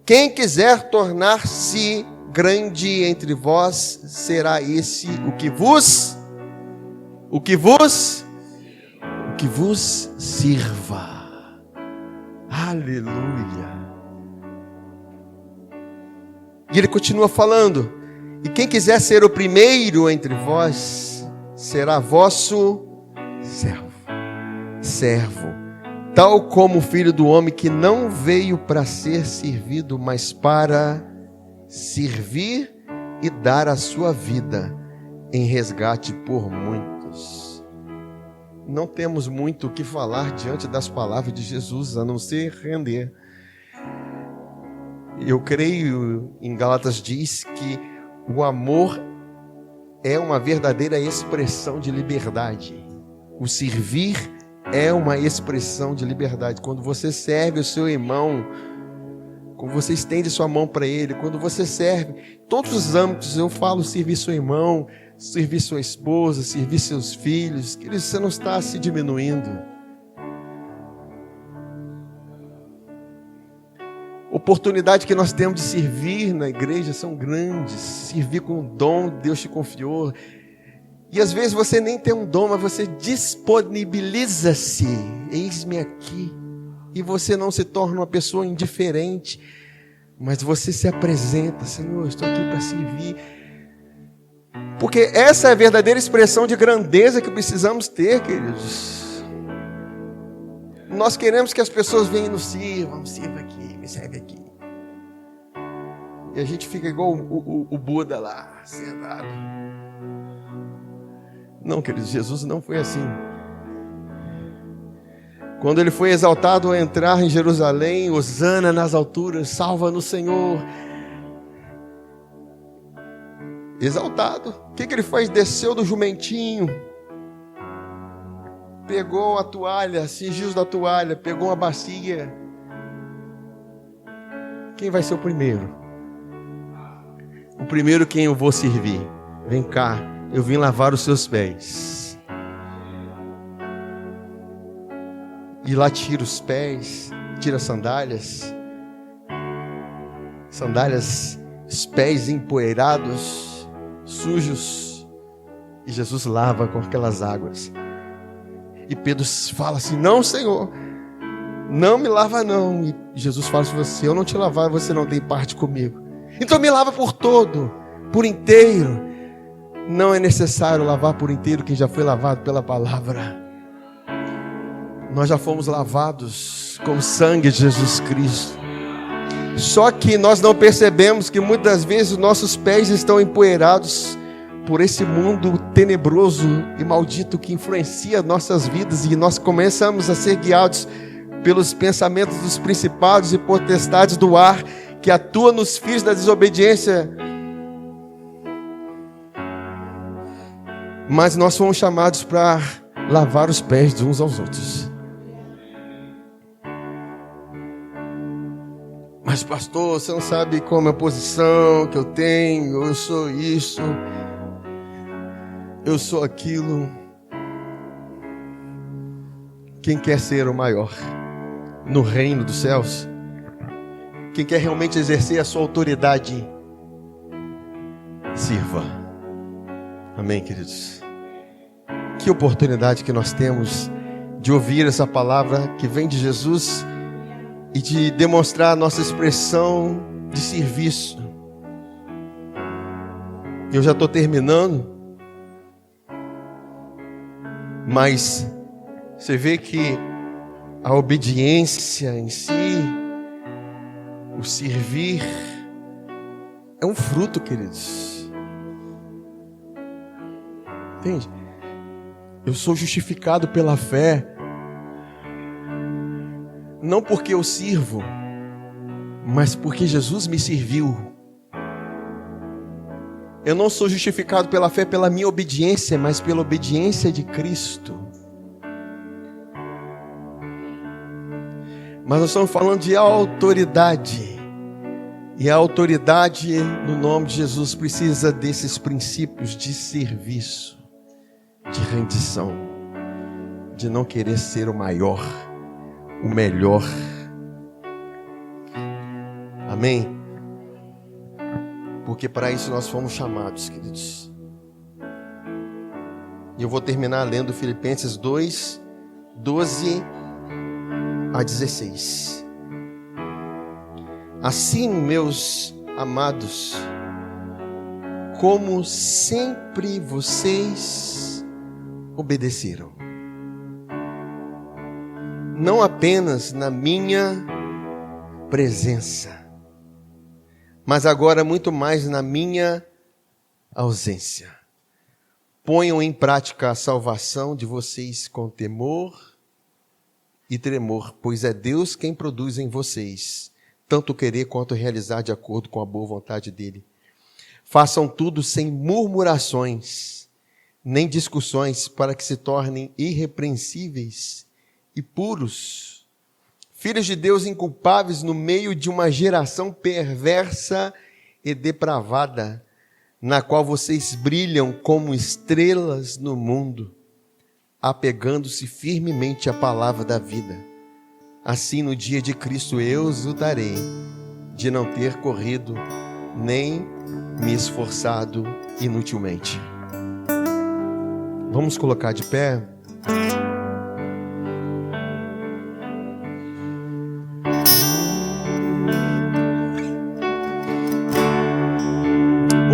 quem quiser tornar-se grande entre vós, será esse o que vos sirva. Aleluia. E ele continua falando: e quem quiser ser o primeiro entre vós, será vosso servo, tal como o Filho do Homem, que não veio para ser servido, mas para servir e dar a sua vida em resgate por muitos. Não temos muito o que falar diante das palavras de Jesus, a não ser render. Eu creio, em Gálatas diz que o amor é uma verdadeira expressão de liberdade. O servir é uma expressão de liberdade. Quando você serve o seu irmão, quando você estende sua mão para ele, quando você serve, todos os âmbitos, eu falo servir seu irmão, servir sua esposa, servir seus filhos, que você não está se diminuindo. Oportunidade que nós temos de servir na igreja são grandes, servir com o dom que Deus te confiou. E às vezes você nem tem um dom, mas você disponibiliza-se. Eis-me aqui. E você não se torna uma pessoa indiferente, mas você se apresenta: Senhor, estou aqui para servir. Porque essa é a verdadeira expressão de grandeza que precisamos ter, queridos. Nós queremos que as pessoas venham e nos sirvam: sirva aqui, me serve aqui. E a gente fica igual o Buda lá, sentado. Não, queridos, Jesus não foi assim. Quando ele foi exaltado ao entrar em Jerusalém, hosana nas alturas, salva-nos, Senhor. Exaltado. O que ele faz? Desceu do jumentinho, pegou a toalha, cingiu da toalha, pegou uma bacia. Quem vai ser o primeiro? O primeiro quem eu vou servir? Vem cá, eu vim lavar os seus pés. E lá tira os pés, tira as sandálias, os pés empoeirados, sujos, e Jesus lava com aquelas águas. E Pedro fala assim: não, Senhor, não me lava não. E Jesus fala assim: se eu não te lavar, você não tem parte comigo. Então me lava por todo, por inteiro. Não é necessário lavar por inteiro quem já foi lavado pela palavra. Nós já fomos lavados com o sangue de Jesus Cristo. Só que nós não percebemos que muitas vezes os nossos pés estão empoeirados por esse mundo tenebroso e maldito que influencia nossas vidas, e nós começamos a ser guiados pelos pensamentos dos principados e potestades do ar que atuam nos filhos da desobediência. Mas nós fomos chamados para lavar os pés de uns aos outros. Mas pastor, você não sabe como é a posição que eu tenho, eu sou isso, eu sou aquilo. Quem quer ser o maior no reino dos céus, quem quer realmente exercer a sua autoridade, sirva. Amém, queridos? Que oportunidade que nós temos de ouvir essa palavra que vem de Jesus e de demonstrar a nossa expressão de serviço. Eu já estou terminando, mas você vê que a obediência em si, o servir, é um fruto, queridos. Entende? Eu sou justificado pela fé, não porque eu sirvo, mas porque Jesus me serviu. Eu não sou justificado pela fé pela minha obediência, mas pela obediência de Cristo. Mas nós estamos falando de autoridade. E a autoridade, no nome de Jesus, precisa desses princípios de serviço, de rendição, de não querer ser o maior, o melhor. Amém? Porque para isso nós fomos chamados, queridos. E eu vou terminar lendo Filipenses 2, 12 a 16. Assim, meus amados, como sempre vocês obedeceram, não apenas na minha presença, mas agora muito mais na minha ausência. Ponham em prática a salvação de vocês com temor e tremor, pois é Deus quem produz em vocês tanto querer quanto realizar de acordo com a boa vontade dele. Façam tudo sem murmurações, nem discussões, para que se tornem irrepreensíveis e puros, filhos de Deus inculpáveis no meio de uma geração perversa e depravada, na qual vocês brilham como estrelas no mundo, apegando-se firmemente à palavra da vida. Assim, no dia de Cristo, eu exultarei de não ter corrido, nem me esforçado inutilmente. Vamos colocar de pé.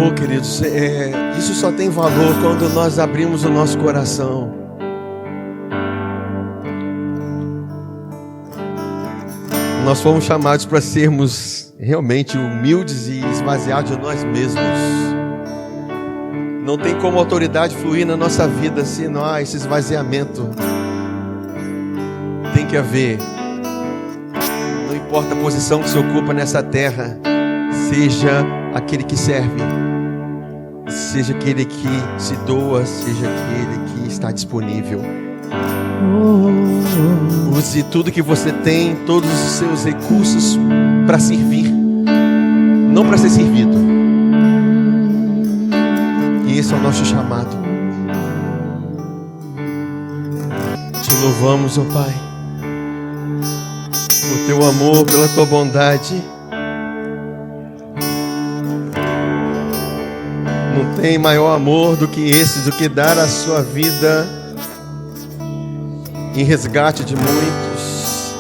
Oh, queridos, isso só tem valor quando nós abrimos o nosso coração. Nós fomos chamados para sermos realmente humildes e esvaziados de nós mesmos. Não tem como autoridade fluir na nossa vida se não há esse esvaziamento. Tem que haver. Não importa a posição que se ocupa nessa terra, seja aquele que serve, seja aquele que se doa, seja aquele que está disponível. Use tudo que você tem, todos os seus recursos para servir, não para ser servido. E esse é o nosso chamado. Te louvamos, ó Pai, por teu amor, pela tua bondade. Não tem maior amor do que esse, do que dar a sua vida em resgate de muitos.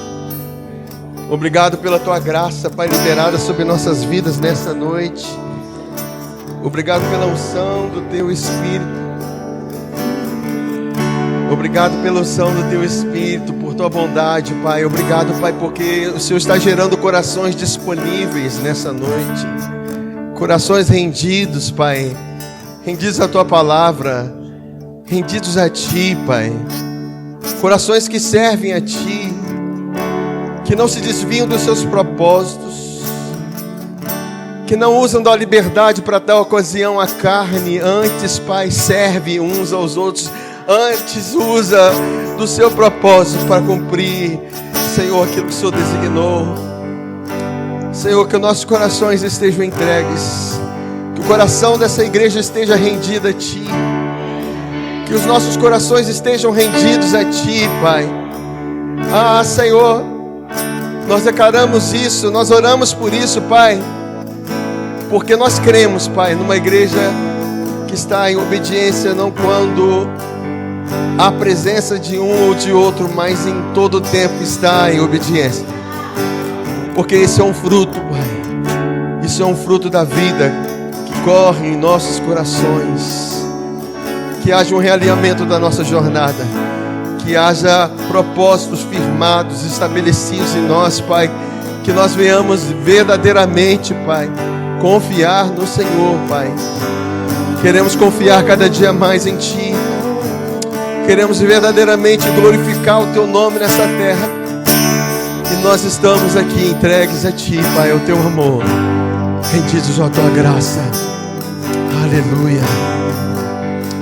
Obrigado pela tua graça, Pai, liberada sobre nossas vidas nessa noite. Obrigado pela unção do teu Espírito. Obrigado pela unção do teu Espírito, por tua bondade, Pai. Obrigado, Pai, porque o Senhor está gerando corações disponíveis nessa noite. Corações rendidos, Pai. rendidos à tua palavra, rendidos a ti, Pai. Corações que servem a ti, que não se desviam dos seus propósitos, que não usam da liberdade para dar ocasião à carne. Antes, Pai, serve uns aos outros. Antes usa do seu propósito para cumprir, Senhor, aquilo que o Senhor designou. Senhor, que os nossos corações estejam entregues, que o coração dessa igreja esteja rendido a Ti, que os nossos corações estejam rendidos a Ti, Pai. Ah, Senhor, nós declaramos isso, nós oramos por isso, Pai, porque nós cremos, Pai, numa igreja que está em obediência, não quando há presença de um ou de outro, mas em todo o tempo está em obediência. Porque esse é um fruto, Pai. Isso é um fruto da vida que corre em nossos corações. Que haja um realinhamento da nossa jornada. Que haja propósitos firmados, estabelecidos em nós, Pai. Que nós venhamos verdadeiramente, Pai, confiar no Senhor, Pai. Queremos confiar cada dia mais em Ti. Queremos verdadeiramente glorificar o Teu nome nessa terra. E nós estamos aqui entregues a Ti, Pai, ao Teu amor, rendidos à Tua graça. Aleluia.